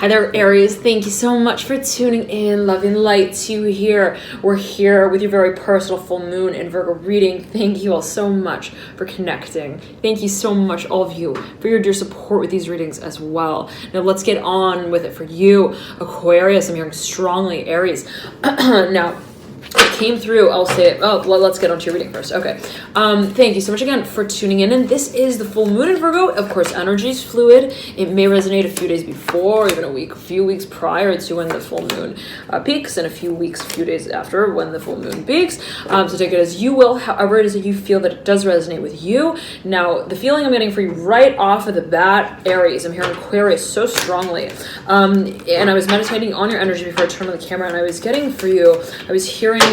Hi there, Aries. Thank you so much for tuning in. Love and light to you here. We're here with your very personal full moon and Virgo reading. Thank you all so much for connecting. Thank you so much, all of you, for your dear support with these readings as well. Now let's get on with it for you, Aquarius. I'm hearing strongly, Aries. Now, it came through, I'll say it. Oh, let's get on to your reading first. Okay. Thank you so much again for tuning in. And this is the full moon in Virgo. Of course, energy is fluid. It may resonate a few days before, even a few weeks prior to when the full moon peaks, and a few days after when the full moon peaks. So take it as you will. However it is that you feel that it does resonate with you. Now, the feeling I'm getting for you right off of the bat, Aries, I'm hearing Aquarius so strongly. And I was meditating on your energy before I turned on the camera, and I was getting for you, I was hearing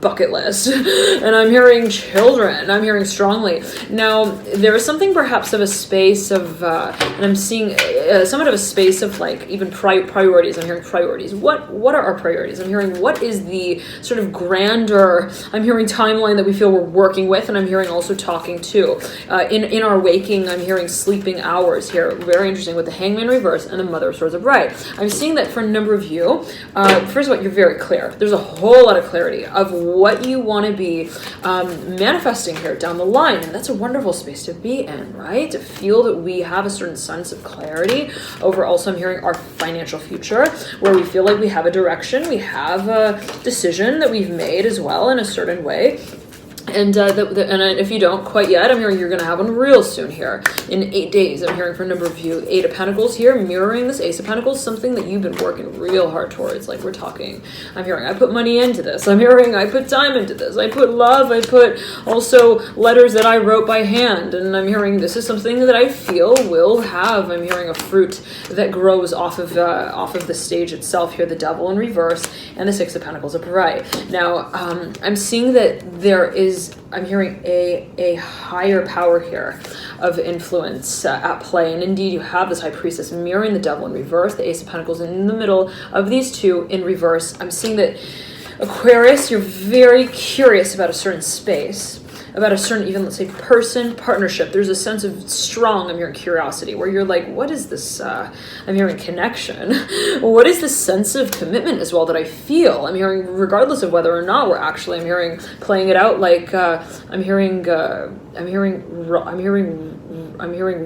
bucket list, and I'm hearing children. I'm hearing strongly. Now, there is something perhaps of a space of, and I'm seeing somewhat of a space of like even priorities. I'm hearing priorities. What are our priorities? I'm hearing what is the sort of grander, I'm hearing timeline that we feel we're working with, and I'm hearing also talking to. In our waking, I'm hearing sleeping hours here. Very interesting with the Hangman reverse and the Mother of Swords upright. I'm seeing that for a number of you, first of all, you're very clear. There's a whole lot of clarity of what you want to be manifesting here down the line, and that's a wonderful space to be in, right? To feel that we have a certain sense of clarity over, also I'm hearing our financial future, where we feel like we have a direction, we have a decision that we've made as well in a certain way. And if you don't quite yet, I'm hearing you're going to have one real soon here in 8 days. I'm hearing for a number of you, 8 of Pentacles here, mirroring this Ace of Pentacles, something that you've been working real hard towards. Like we're talking, I'm hearing I put money into this. I'm hearing I put time into this. I put love. I put also letters that I wrote by hand. And I'm hearing this is something that I feel will have, I'm hearing a fruit that grows off of the stage itself here, the Devil in reverse and the Six of Pentacles upright. Now, I'm seeing that there is, I'm hearing a higher power here of influence at play. And indeed, you have this High Priestess mirroring the Devil in reverse, the Ace of Pentacles in the middle of these two in reverse. I'm seeing that Aquarius, you're very curious about a certain space, about a certain, even let's say person, partnership. There's a sense of strong, I'm hearing curiosity, where you're like, what is this, I'm hearing connection. What is this sense of commitment as well that I feel? I'm hearing, regardless of whether or not we're actually, I'm hearing playing it out like, I'm hearing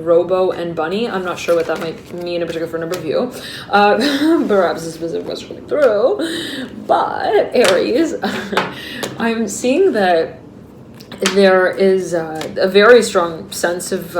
Robo and Bunny. I'm not sure what that might mean in particular for a number of you. Perhaps this specific was coming through. But Aries, I'm seeing that there is a very strong sense of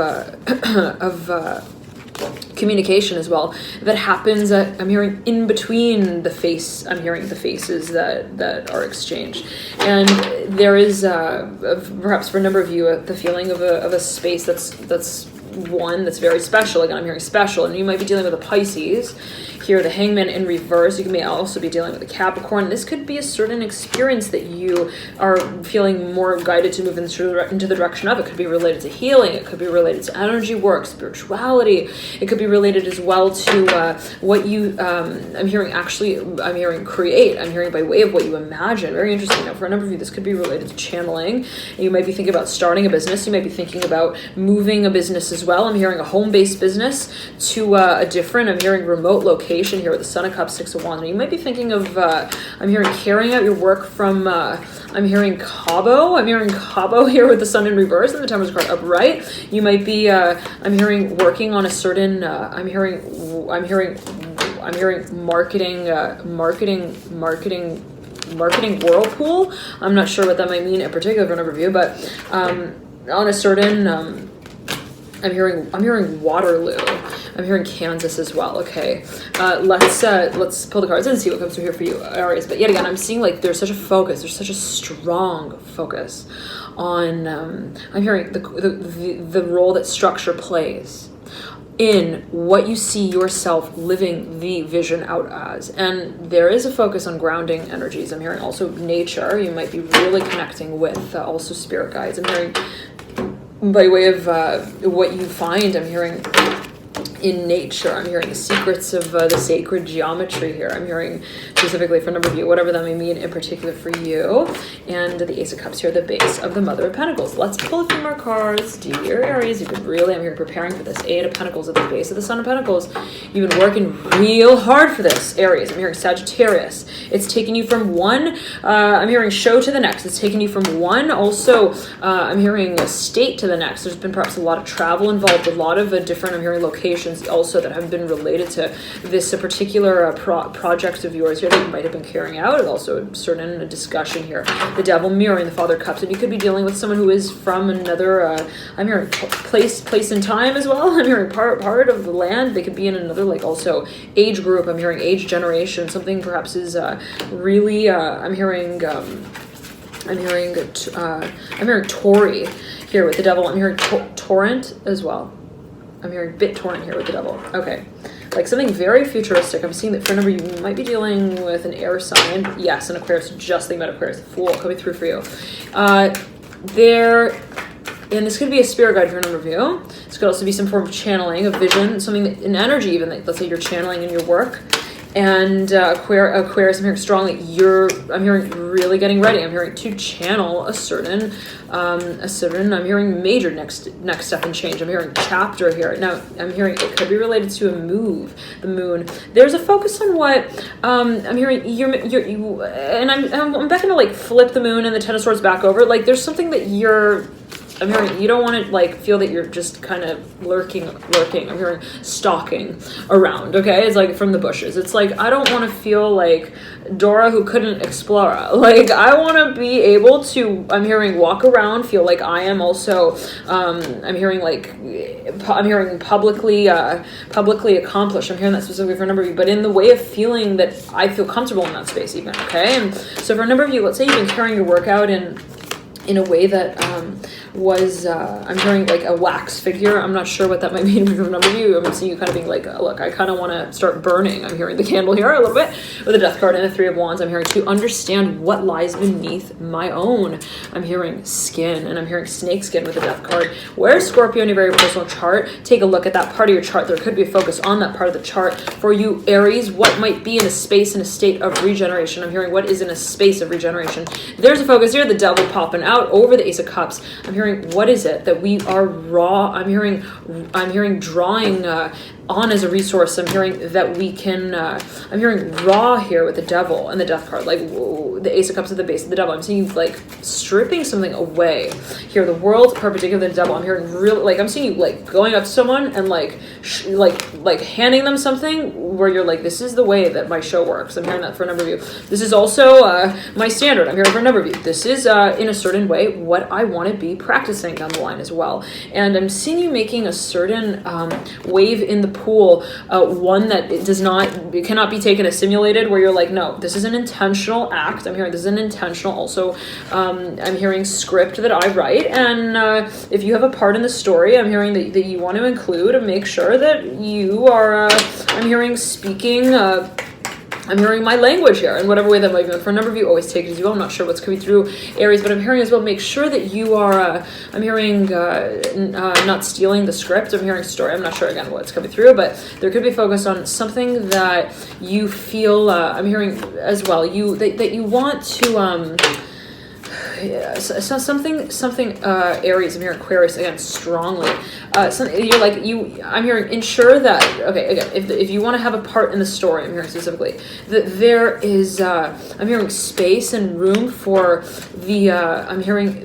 communication as well that happens I'm hearing in between the face. I'm hearing the faces that are exchanged, and there is perhaps for a number of you the feeling of a space that's one that's very special. Again, I'm hearing special, and you might be dealing with a Pisces here, the Hangman in reverse. You may also be dealing with a Capricorn. This could be a certain experience that you are feeling more guided to move into the direction of. It could be related to healing. It could be related to energy work, spirituality. It could be related as well to what you, I'm hearing create. I'm hearing by way of what you imagine. Very interesting. Now, for a number of you, this could be related to channeling. You might be thinking about starting a business. You might be thinking about moving a business as well. I'm hearing a home-based business to a different, I'm hearing remote location here with the Son of Cups, Six of Wands. And you might be thinking of, I'm hearing carrying out your work from, I'm hearing Cabo. I'm hearing Cabo here with the Sun in reverse and the Temperance card upright. You might be, I'm hearing working on a certain, I'm hearing marketing whirlpool. I'm not sure what that might mean in particular for a number of you, but on a certain, I'm hearing Waterloo. I'm hearing Kansas as well. Okay, let's pull the cards and see what comes through here for you, Aries. But yet again, I'm seeing like there's such a focus. There's such a strong focus on. I'm hearing the role that structure plays in what you see yourself living the vision out as. And there is a focus on grounding energies. I'm hearing also nature. You might be really connecting with also spirit guides. I'm hearing by way of what you find, I'm hearing in nature. I'm hearing the secrets of the sacred geometry here. I'm hearing specifically for a number of you, whatever that may mean in particular for you. And the Ace of Cups here, the base of the Mother of Pentacles. Let's pull a few more cards. Dear Aries, you've been really, I'm here preparing for this. Eight of Pentacles at the base of the Son of Pentacles. You've been working real hard for this, Aries. I'm hearing Sagittarius. It's taking you from one, I'm hearing show to the next. It's taking you from one, also, I'm hearing a state to the next. There's been perhaps a lot of travel involved, a lot of different, I'm hearing locations also that have been related to this particular project of yours here that you might have been carrying out. Also a certain discussion here. The Devil mirroring the Father of Cups, and you could be dealing with someone who is from another, I'm hearing place and time as well. I'm hearing part of the land. They could be in another, like, also age group. I'm hearing age generation. Something perhaps is really, I'm hearing Tory here with the Devil. I'm hearing torrent as well. I'm hearing BitTorrent here with the Devil. Okay. Like something very futuristic. I'm seeing that for a number, you might be dealing with an air sign. Yes, an Aquarius. Just think about Aquarius. The Fool coming through for you. And this could be a spirit guide for a number of you. This could also be some form of channeling, a vision, something that, an energy even, that, let's say you're channeling in your work. And Aquarius, I'm hearing strongly, I'm hearing really getting ready. I'm hearing to channel a certain, I'm hearing major next step and change. I'm hearing chapter here. Now, I'm hearing it could be related to a move, the moon. There's a focus on what, I'm hearing, and I'm back into like flip the moon and the Ten of Swords back over. Like there's something that I'm hearing you don't want to like feel that you're just kind of lurking. I'm hearing stalking around, okay? It's like from the bushes. It's like, I don't want to feel like Dora who couldn't explore. Like, I want to be able to, I'm hearing walk around, feel like I am also, I'm hearing publicly accomplished. I'm hearing that specifically for a number of you, but in the way of feeling that I feel comfortable in that space even, okay? And so for a number of you, let's say you've been carrying your work out in a way that was, I'm hearing like a wax figure. I'm not sure what that might mean for a number of you. I'm seeing you kind of being like, look, I kind of want to start burning. I'm hearing the candle here a little bit with the Death card and the Three of Wands. I'm hearing to understand what lies beneath my own. I'm hearing skin, and I'm hearing snake skin with the Death card. Where's Scorpio in your very personal chart? Take a look at that part of your chart. There could be a focus on that part of the chart. For you, Aries, what might be in a space, in a state of regeneration? I'm hearing what is in a space of regeneration. There's a focus here, the Devil popping out over the Ace of Cups. I'm hearing, what is it that we are raw? I'm hearing drawing on as a resource. I'm hearing that we can, I'm hearing raw here with the Devil and the Death card, like whoa, the Ace of Cups at the base of the Devil. I'm seeing you like stripping something away here. The World perpendicular to the Devil. I'm hearing really, like, I'm seeing you like going up to someone and like handing them something where you're like, this is the way that my show works. I'm hearing that for a number of you. This is also my standard. I'm hearing for a number of you. This is in a certain way what I want to be practicing down the line as well. And I'm seeing you making a certain wave in the pool, one that it cannot be taken as simulated, where you're like, no, this is an intentional act. I'm hearing this is an intentional also, I'm hearing script that I write, and if you have a part in the story, I'm hearing that you want to include and make sure that you are, I'm hearing speaking, I'm hearing my language here in whatever way that might be. For a number of you, always take it as you will. I'm not sure what's coming through, Aries, but I'm hearing as well, make sure that you are, I'm hearing not stealing the script. I'm hearing story. I'm not sure, again, what's coming through, but there could be focus on something that you feel, I'm hearing as well, that you want to, something Aries, I'm hearing Aquarius again strongly. I'm hearing ensure that, okay, again, if you want to have a part in the story, I'm hearing specifically that there is, I'm hearing space and room for the, I'm hearing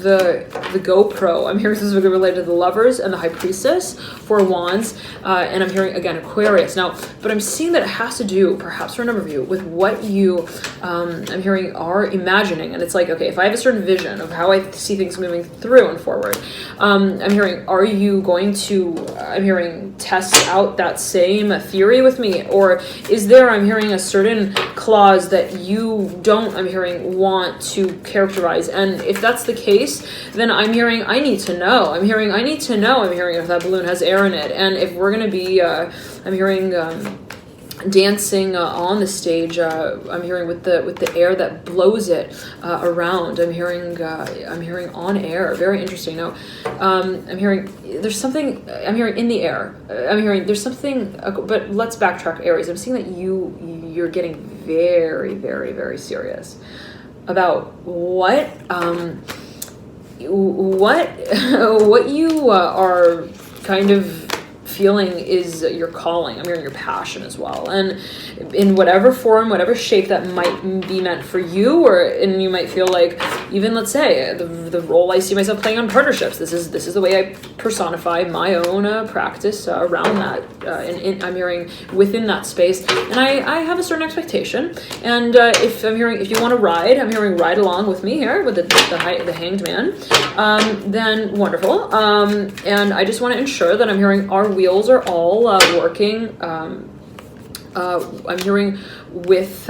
the GoPro. I'm hearing specifically related to the Lovers and the High Priestess, Four Wands, and I'm hearing again Aquarius. Now, but I'm seeing that it has to do, perhaps for a number of you, with what you, I'm hearing are imagining. And it's like, okay, if I have a certain vision of how I see things moving through and forward, I'm hearing, are you going to, I'm hearing, test out that same theory with me? Or is there, I'm hearing, a certain clause that you don't, I'm hearing, want to characterize? And if that's the case, then I'm hearing, I need to know. I'm hearing, I need to know. I'm hearing if that balloon has air in it. And if we're going to be, I'm hearing, dancing on the stage. I'm hearing with the air that blows it around. I'm hearing on air. Very interesting. Now, I'm hearing there's something. I'm hearing in the air. I'm hearing there's something. But let's backtrack, Aries. I'm seeing that you're getting very, very, very serious about what you are kind of feeling is your calling. I'm hearing your passion as well, and in whatever form, whatever shape that might be meant for you, and you might feel like, even let's say the role I see myself playing on partnerships. This is the way I personify my own practice around that. I'm hearing within that space, and I have a certain expectation. And if you want to ride, I'm hearing ride along with me here with the hanged man. Then wonderful. And I just want to ensure that I'm hearing our wheels are all working. I'm hearing with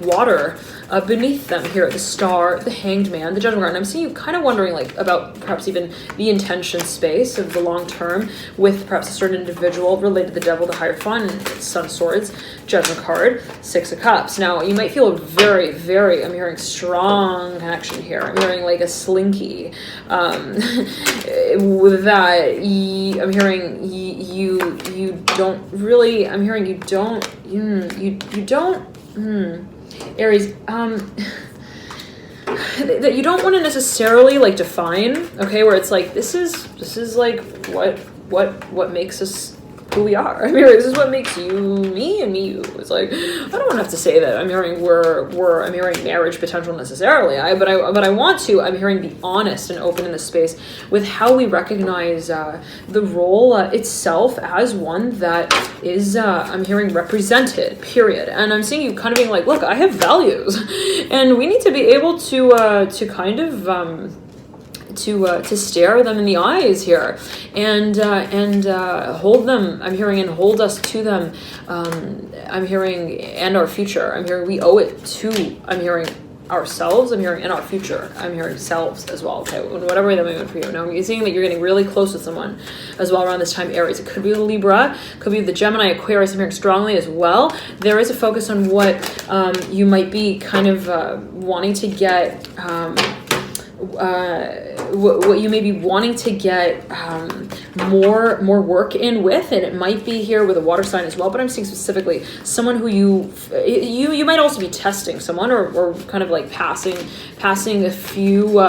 water beneath them here, the star, the hanged man, the judgment card. And I'm seeing you kind of wondering like about perhaps even the intention space of the long term with perhaps a certain individual related to the devil, the Hierophant, Sun Swords, judgment card, Six of Cups. Now you might feel a very, very, I'm hearing strong connection here. I'm hearing like a slinky with that. I'm hearing you don't really, I'm hearing you don't Aries, that you don't want to necessarily like define, okay, where it's like this is like what makes us who we are. I mean, this is what makes you me and me you. It's like, I don't want to have to say that I'm hearing I'm hearing marriage potential necessarily. But I want to, I'm hearing be honest and open in this space with how we recognize the role itself as one that is I'm hearing represented, period. And I'm seeing you kind of being like, look, I have values, and we need to be able to kind of to stare them in the eyes here and hold them. I'm hearing and hold us to them. I'm hearing and our future. I'm hearing we owe it to. I'm hearing ourselves. I'm hearing in our future. I'm hearing selves as well. Okay, in whatever way that may be for you. Now I'm seeing that you're getting really close with someone as well around this time, Aries. It could be the Libra, could be the Gemini, Aquarius. I'm hearing strongly as well. There is a focus on what you might be kind of wanting to get. What you may be wanting to get more work in with, and it might be here with a water sign as well, but I'm seeing specifically someone who you might also be testing someone or kind of like passing a few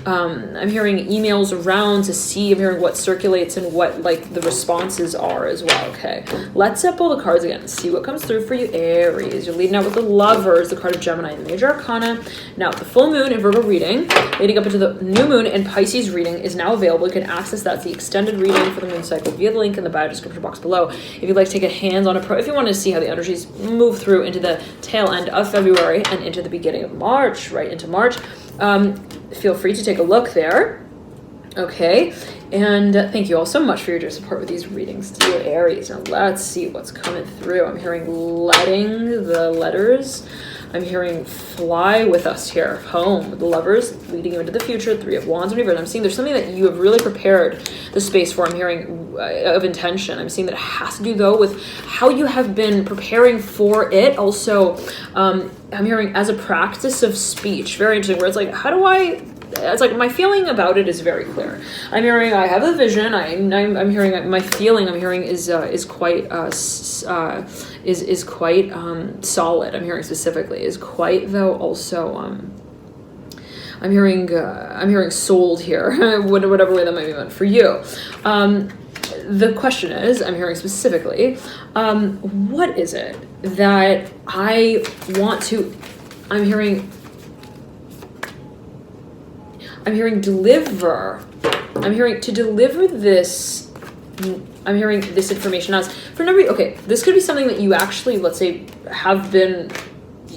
I'm hearing emails around to see, I'm hearing what circulates and what like the responses are as well. Okay, let's pull the cards again and see what comes through for you, Aries. You're leading out with the Lovers, the card of Gemini, the major arcana. Now the full moon in Virgo reading leading up into the new moon and Pisces reading is now available. You can access that, the extended reading for the moon cycle via the link in the bio description box below. If you'd like to take a hands-on approach, if you want to see how the energies move through into the tail end of February and into the beginning of March, right into March, feel free to take a look there. Okay, and thank you all so much for your support with these readings, dear Aries. Now let's see what's coming through. I'm hearing letting the letters. I'm hearing fly with us here, home, with the Lovers, leading you into the future, Three of Wands and Reverse. I'm seeing there's something that you have really prepared the space for. I'm hearing of intention. I'm seeing that it has to do, though, with how you have been preparing for it. Also, I'm hearing as a practice of speech. Very interesting, where it's like, how do I... It's like my feeling about it is very clear. I'm hearing I have a vision. I'm hearing my feeling. I'm hearing is quite solid. I'm hearing specifically is quite though also. I'm hearing sold here. Whatever way that might be meant for you. The question is, I'm hearing specifically, what is it that I want to? I'm hearing deliver. I'm hearing to deliver this. I'm hearing this information as for no reason. Okay, this could be something that you actually, let's say, have been.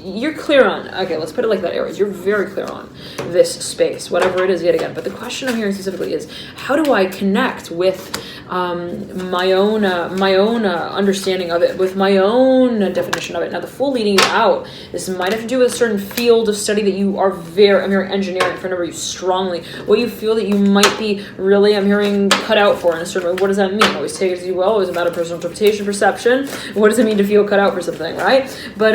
you're clear on, okay, let's put it like that, Aries. You're very clear on this space, whatever it is, yet again. But the question I'm hearing specifically is, how do I connect with my own understanding of it, with my own definition of it? Now, the Fool leading you out, this might have to do with a certain field of study that you are I'm hearing engineering for a number of you strongly. What you feel that you might be really, I'm hearing, cut out for in a certain way. What does that mean? Always take it as you will. Always a matter of personal interpretation, perception. What does it mean to feel cut out for something, right? But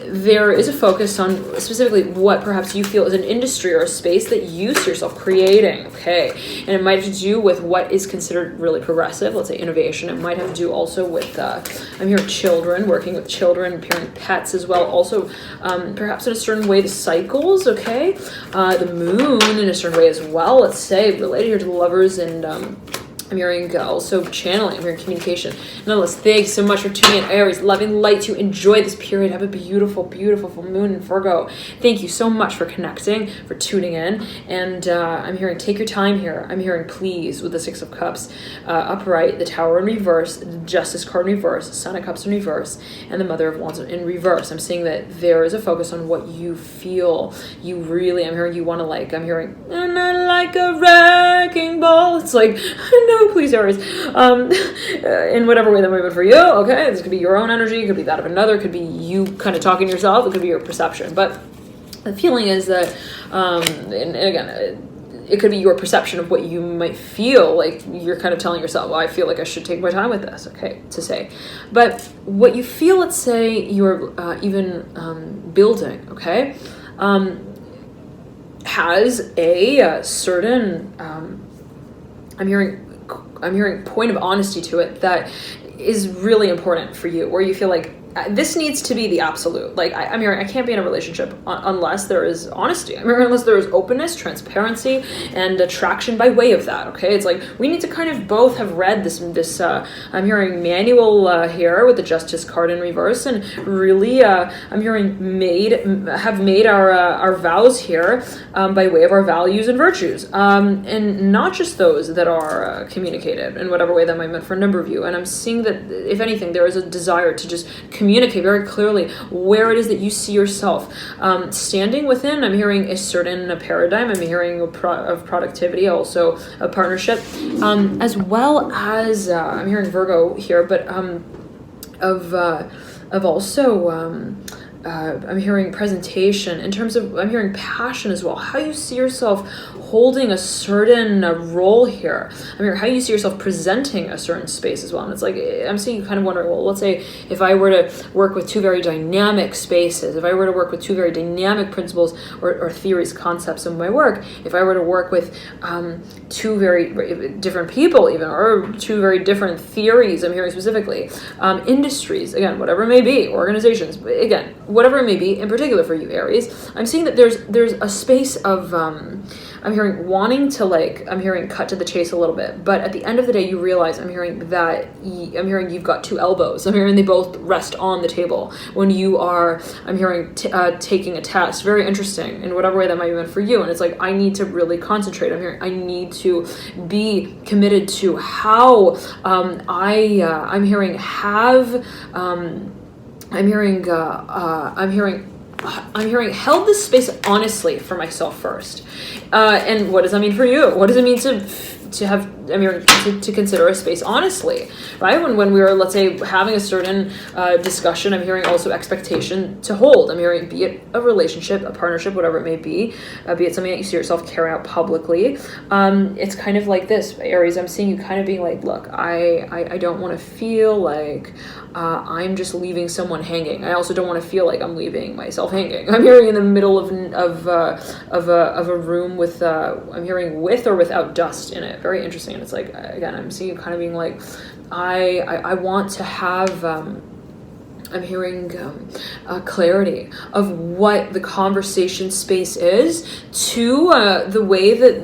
there is a focus on specifically what perhaps you feel is an industry or a space that you see yourself creating, okay? And it might have to do with what is considered really progressive, let's say innovation. It might have to do also with, I'm hearing children, working with children, hearing pets as well. Also, perhaps in a certain way, the cycles, okay? The moon in a certain way as well, let's say, related here to the lovers, and I'm hearing also channeling, I'm hearing communication. Nonetheless, thanks so much for tuning in, Aries. Loving light to enjoy this period. Have a beautiful, beautiful full moon in Virgo. Thank you so much for connecting, for tuning in. And I'm hearing take your time here. I'm hearing please with the Six of Cups upright, the Tower in reverse, the Justice card in reverse, Son of Cups in reverse, and the Mother of Wands in reverse. I'm seeing that there is a focus on what you feel. You really, I'm hearing you want to like, I'm hearing, and I like a wrecking ball. It's like, no, please, Aries. In whatever way that might be for you, okay? This could be your own energy, it could be that of another, it could be you kind of talking to yourself, it could be your perception. But the feeling is that, and again, it could be your perception of what you might feel like you're kind of telling yourself, well, I feel like I should take my time with this, okay, to say. But what you feel, let's say, you're even building, okay, has a certain, I'm hearing point of honesty to it that is really important for you, where you feel like this needs to be the absolute. Like I'm hearing, I can't be in a relationship unless there is honesty. I'm hearing unless there is openness, transparency, and attraction by way of that. Okay, it's like we need to kind of both have read this. I'm hearing manual here with the Justice card in reverse, and really, I'm hearing have made our vows here by way of our values and virtues, and not just those that are communicated in whatever way that might mean for a number of you. And I'm seeing that if anything, there is a desire to just communicate very clearly where it is that you see yourself standing within. I'm hearing a certain paradigm. I'm hearing of productivity, also a partnership, as well as I'm hearing Virgo here, but of also I'm hearing presentation in terms of, I'm hearing passion as well. How you see yourself holding a certain role here. I mean, how you see yourself presenting a certain space as well. And it's like, I'm seeing you kind of wondering, well, let's say if I were to work with two very dynamic spaces, if I were to work with two very dynamic principles or theories, concepts in my work, if I were to work with two very different people even, or two very different theories, I'm hearing specifically, industries, again, whatever it may be, organizations, again, whatever it may be, in particular for you, Aries, I'm seeing that there's a space of, I'm hearing wanting to I'm hearing cut to the chase a little bit, but at the end of the day, you realize, I'm hearing that, I'm hearing you've got two elbows. I'm hearing they both rest on the table when you are, I'm hearing taking a test. Very interesting in whatever way that might be meant for you. And it's like, I need to really concentrate. I'm hearing I need to be committed to how I'm hearing have, I'm hearing held this space honestly for myself first. And what does that mean for you? What does it mean to have, I'm hearing to consider a space honestly, right? When we were, let's say, having a certain discussion, I'm hearing also expectation to hold. I'm hearing, be it a relationship, a partnership, whatever it may be it something that you see yourself carry out publicly. It's kind of like this, Aries, I'm seeing you kind of being like, look, I don't want to feel like I'm just leaving someone hanging. I also don't want to feel like I'm leaving myself hanging. I'm hearing in the middle of a room with, I'm hearing with or without dust in it. Very interesting. And it's like, again, I'm seeing you kind of being like, I want to have, I'm hearing clarity of what the conversation space is to the way that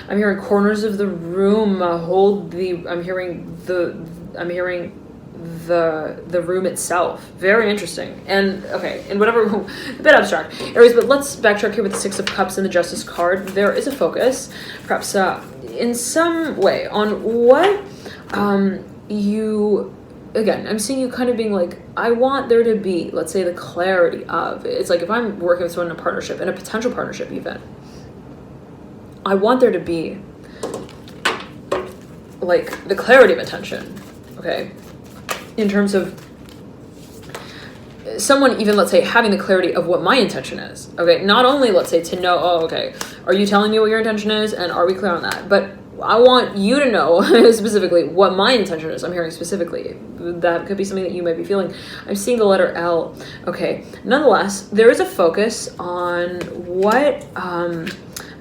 I'm hearing corners of the room hold I'm hearing the room itself. Very interesting. And okay, and whatever, a bit abstract, Aries, but let's backtrack here with the Six of Cups and the Justice card. There is a focus, perhaps in some way, on what you again, I'm seeing you kind of being like, I want there to be, let's say, the clarity of, it's like if I'm working with someone in a partnership, in a potential partnership even, I want there to be like the clarity of intention, okay? In terms of someone even, let's say, having the clarity of what my intention is, okay? Not only, let's say, to know, oh, okay, are you telling me what your intention is and are we clear on that? But I want you to know specifically what my intention is. I'm hearing specifically. That could be something that you might be feeling. I'm seeing the letter L. Okay. Nonetheless, there is a focus on what, I'm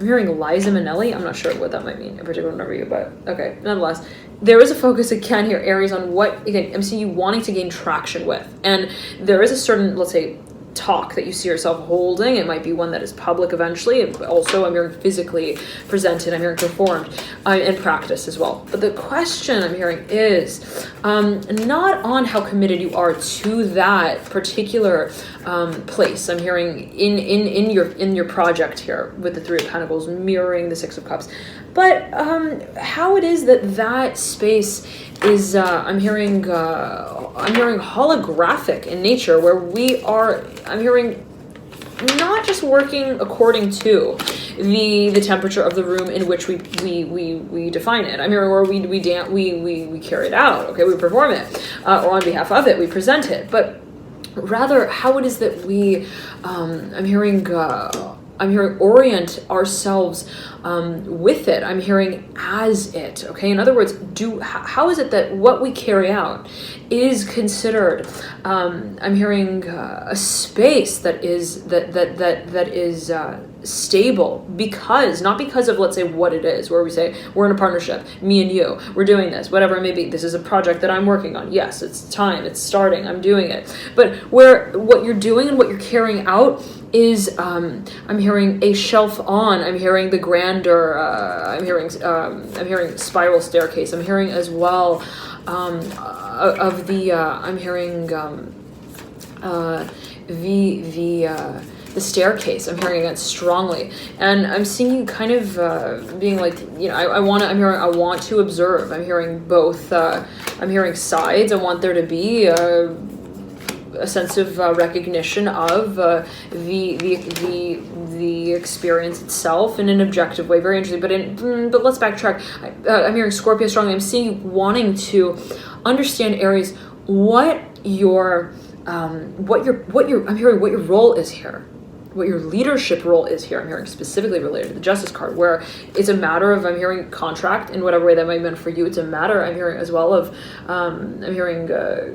hearing Liza Minnelli. I'm not sure what that might mean in particular number you, but okay. Nonetheless, there is a focus again here, Aries, on what, again, I'm seeing you wanting to gain traction with. And there is a certain, let's say, talk that you see yourself holding. It might be one that is public eventually. Also, I'm hearing physically presented, I'm hearing performed, and practice as well. But the question I'm hearing is not on how committed you are to that particular place. I'm hearing in your project here with the Three of Pentacles mirroring the Six of Cups, but how it is that space is I'm hearing holographic in nature, where we are, I'm hearing, not just working according to the temperature of the room in which we define it. I'm hearing where we carry it out, okay, we perform it, or on behalf of it, we present it, but rather how it is that we, I'm hearing orient ourselves with it. I'm hearing as it, okay? In other words, how is it that what we carry out is considered, I'm hearing a space that is stable, because, not because of, let's say, what it is, where we say, we're in a partnership, me and you, we're doing this, whatever it may be, this is a project that I'm working on, yes, it's time, it's starting, I'm doing it, but where what you're doing and what you're carrying out is, I'm hearing a shelf on, I'm hearing the grander, I'm hearing spiral staircase, I'm hearing as well, of the, I'm hearing, the staircase, I'm hearing it strongly, and I'm seeing you kind of being like, you know, I want to observe. I'm hearing both. I'm hearing sides. I want there to be a sense of recognition of the experience itself in an objective way. Very interesting. But let's backtrack. I'm hearing Scorpio strongly. I'm seeing you wanting to understand, Aries, what your I'm hearing what your role is here, what your leadership role is here. I'm hearing specifically related to the Justice card, where it's a matter of, I'm hearing contract in whatever way that might mean for you. It's a matter, I'm hearing as well of, I'm hearing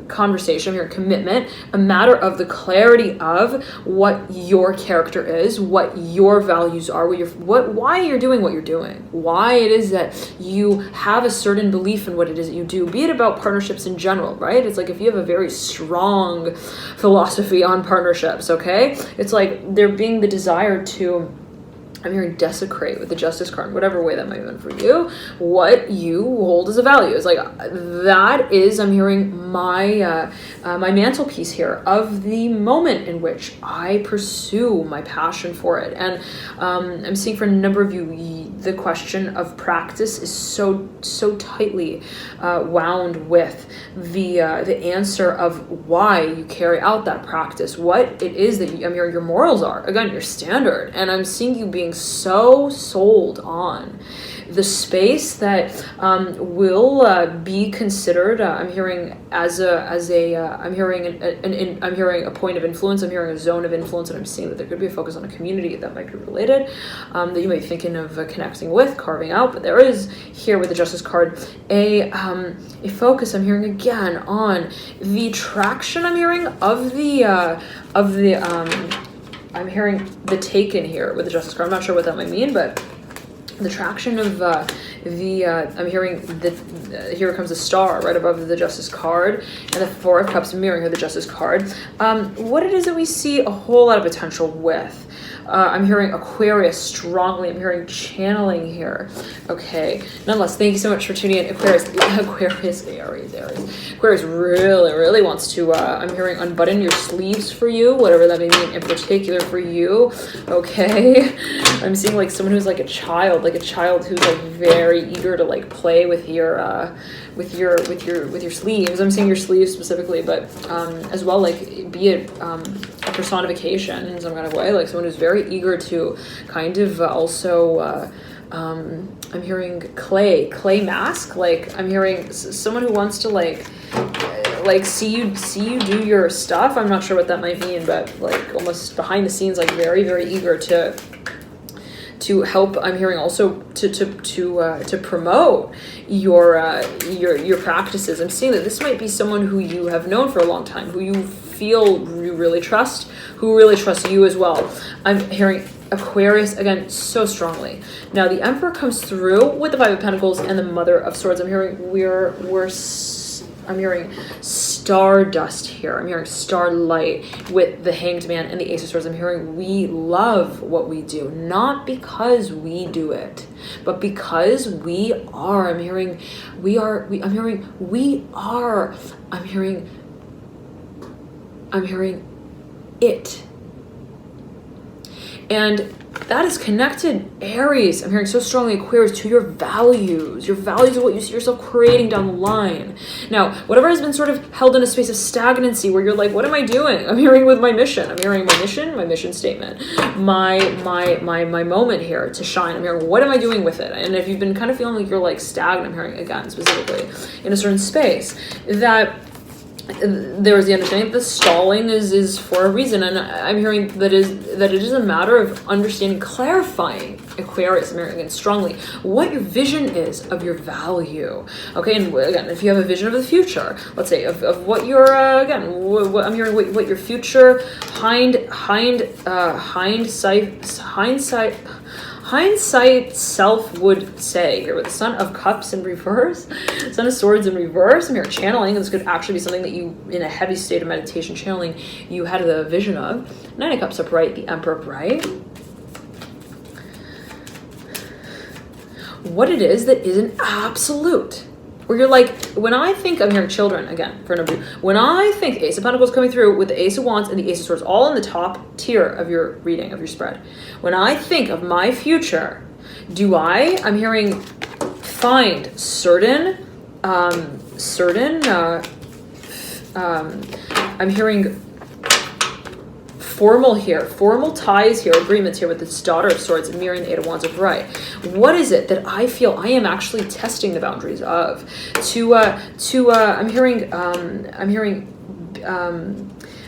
conversation, I'm hearing commitment, a matter of the clarity of what your character is, what your values are, why you're doing what you're doing, why it is that you have a certain belief in what it is that you do, be it about partnerships in general, right? It's like if you have a very strong philosophy on partnerships, okay? It's like there being the desire to, I'm hearing desecrate with the Justice card, whatever way that might have been for you, what you hold as a value. It's like, that is, I'm hearing my my mantelpiece here of the moment in which I pursue my passion for it. And I'm seeing for a number of you, the question of practice is so tightly wound with the answer of why you carry out that practice, what it is that I'm hearing your morals are, again, your standard. And I'm seeing you being so sold on the space that will be considered, I'm hearing I'm hearing a point of influence, I'm hearing a zone of influence, and I'm seeing that there could be a focus on a community that might be related, that you might be thinking of connecting with, carving out. But there is here with the Justice card a focus, I'm hearing again on the traction, I'm hearing of the I'm hearing the Taken here with the Justice card. I'm not sure what that might mean, but the traction of I'm hearing here comes the Star right above the Justice card, and the Four of Cups mirroring here the Justice card. What it is that we see a whole lot of potential with I'm hearing Aquarius strongly. I'm hearing channeling here. Okay. Nonetheless, thank you so much for tuning in. Aquarius, Aries. Aquarius really wants to, I'm hearing unbutton your sleeves for you, whatever that may mean in particular for you. Okay. I'm seeing like someone who's like a child who's like very eager to like play with your sleeves. I'm seeing your sleeves specifically, but as well, like be it a personification in some kind of way, like someone who's very eager to kind of also I'm hearing clay mask. Like I'm hearing someone who wants to like see you do your stuff. I'm not sure what that might mean, but like almost behind the scenes, like very eager to help. I'm hearing also to promote your practices. I'm seeing that this might be someone who you have known for a long time, who you feel you really trust, who really trusts you as well. I'm hearing Aquarius again so strongly. Now the Emperor comes through with the Five of Pentacles and the Mother of Swords. I'm hearing I'm hearing stardust here. I'm hearing starlight with the Hanged Man and the Ace of Swords. I'm hearing we love what we do, not because we do it, but because we are. I'm hearing we are. I'm hearing we are. I'm hearing it. And that is connected, Aries. I'm hearing so strongly, Aquarius, to your values of what you see yourself creating down the line. Now, whatever has been sort of held in a space of stagnancy where you're like, what am I doing? I'm hearing with my mission. I'm hearing my mission statement, my moment here to shine. I'm hearing, what am I doing with it? And if you've been kind of feeling like you're like stagnant, I'm hearing again, specifically in a certain space, that there is the understanding that the stalling is for a reason, and I'm hearing that it is a matter of understanding, clarifying, Aquarius. I'm hearing again strongly what your vision is of your value. Okay, and again, if you have a vision of the future, let's say of what your what I'm hearing, what your future hindsight self would say here with the Son of Cups in reverse, Son of Swords in reverse. I'm here channeling, and this could actually be something that you, in a heavy state of meditation channeling, you had the vision of. Nine of Cups upright, the Emperor upright. What it is that is an absolute. Where you're like, when I think, I'm hearing children again for number 2. When I think Ace of Pentacles coming through with the Ace of Wands and the Ace of Swords all in the top tier of your reading, of your spread. When I think of my future, I'm hearing find certain, I'm hearing formal ties here, agreements here with this Daughter of Swords and mirroring the Eight of Wands upright. What is it that I feel I am actually testing the boundaries of?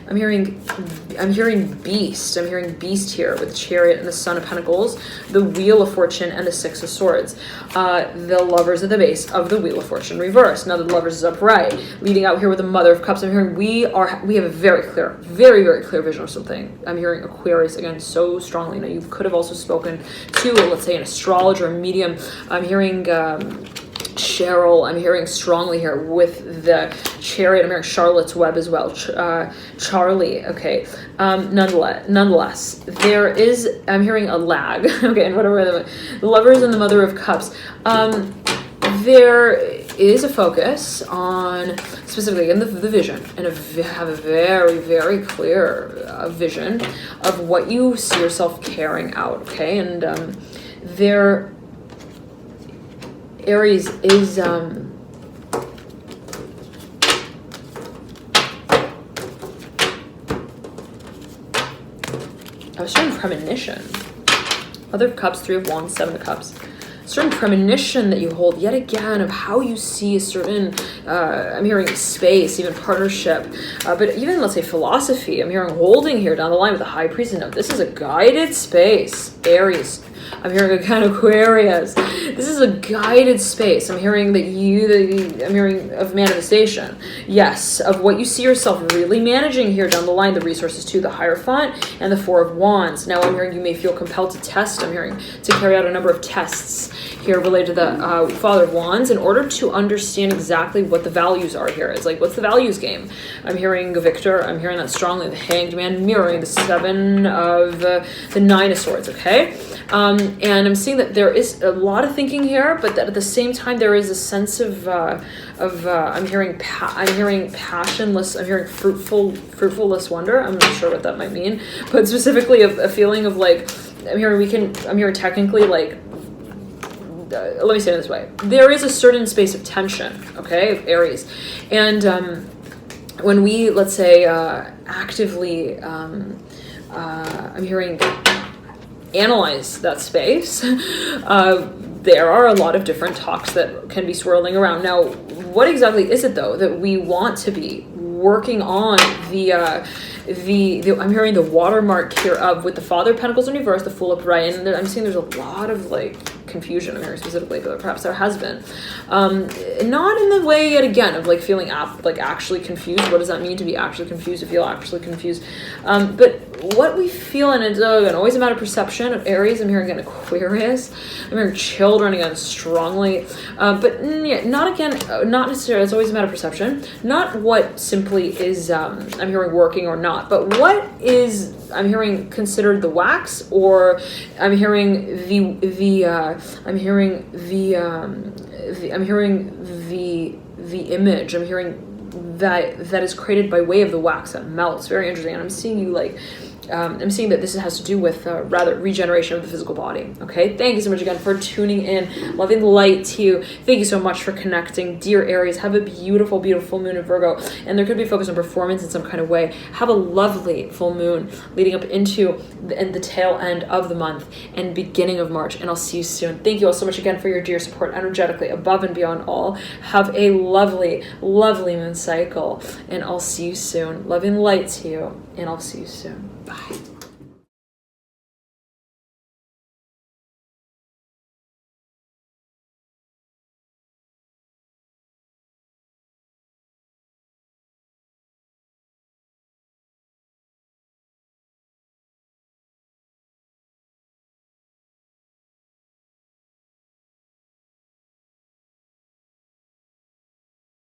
I'm hearing beast. I'm hearing beast here with the Chariot and the Son of Pentacles, the Wheel of Fortune and the Six of Swords. The Lovers at the base of the Wheel of Fortune reversed. Now the Lovers is upright, leading out here with the Mother of Cups. I'm hearing we have a very clear vision of something. I'm hearing Aquarius again so strongly. Now you could have also spoken to, let's say, an astrologer, a medium. I'm hearing Cheryl. I'm hearing strongly here with the Chariot. I'm hearing Charlotte's Web as well. Charlie. Okay. Nonetheless, there is. I'm hearing a lag. Okay, and whatever the Lovers and the Mother of Cups. There is a focus on specifically in the vision, and have a very clear vision of what you see yourself carrying out. Okay, and there. Aries is I was showing premonition. Other of Cups, Three of Wands, Seven of Cups. Certain premonition that you hold yet again of how you see a certain I'm hearing space, even partnership, but even let's say philosophy. I'm hearing holding here down the line with the High Priest. Now this is a guided space, Aries. I'm hearing a kind of Aquarius. This is a guided space. I'm hearing I'm hearing of manifestation. Yes, of what you see yourself really managing here down the line, the resources to the Hierophant and the Four of Wands. Now I'm hearing you may feel compelled to test. I'm hearing to carry out a number of tests here related to the Father of Wands in order to understand exactly what the values are here. It's like, what's the values game? I'm hearing a Victor. I'm hearing that strongly. The Hanged Man mirroring the 7 of the 9 of Swords, okay? And I'm seeing that there is a lot of thinking here, but that at the same time there is a sense of I'm hearing passionless. I'm hearing fruitfulless wonder. I'm not sure what that might mean, but specifically a feeling of like I'm hearing technically like. Let me say it this way: there is a certain space of tension, okay, of Aries, and when we, let's say, actively, I'm hearing analyze that space, there are a lot of different talks that can be swirling around. Now, what exactly is it though that we want to be working on? I'm hearing the watermark here of with the Father of Pentacles in reverse, the Fool upright, and I'm seeing there's a lot of like confusion. I'm hearing specifically, but perhaps there has been, not in the way yet again of like feeling like actually confused. What does that mean to be actually confused? To feel actually confused, but what we feel, and it's again always a matter of perception of Aries. I'm hearing again Aquarius. I'm hearing children again strongly, but yeah, not necessarily. It's always a matter of perception. Not what simply is I'm hearing working or not, but what is I'm hearing considered the wax, or I'm hearing I'm hearing the image. I'm hearing that is created by way of the wax that melts. Very interesting. And I'm seeing you like I'm seeing that this has to do with rather regeneration of the physical body. Okay, thank you so much again for tuning in. Loving light to you. Thank you so much for connecting. Dear Aries, have a beautiful, beautiful moon in Virgo, and there could be focus on performance in some kind of way. Have a lovely full moon leading up into the tail end of the month and beginning of March, and I'll see you soon. Thank you all so much again for your dear support energetically above and beyond all. Have a lovely, lovely moon cycle, and I'll see you soon. Loving light to you, and I'll see you soon. Bye.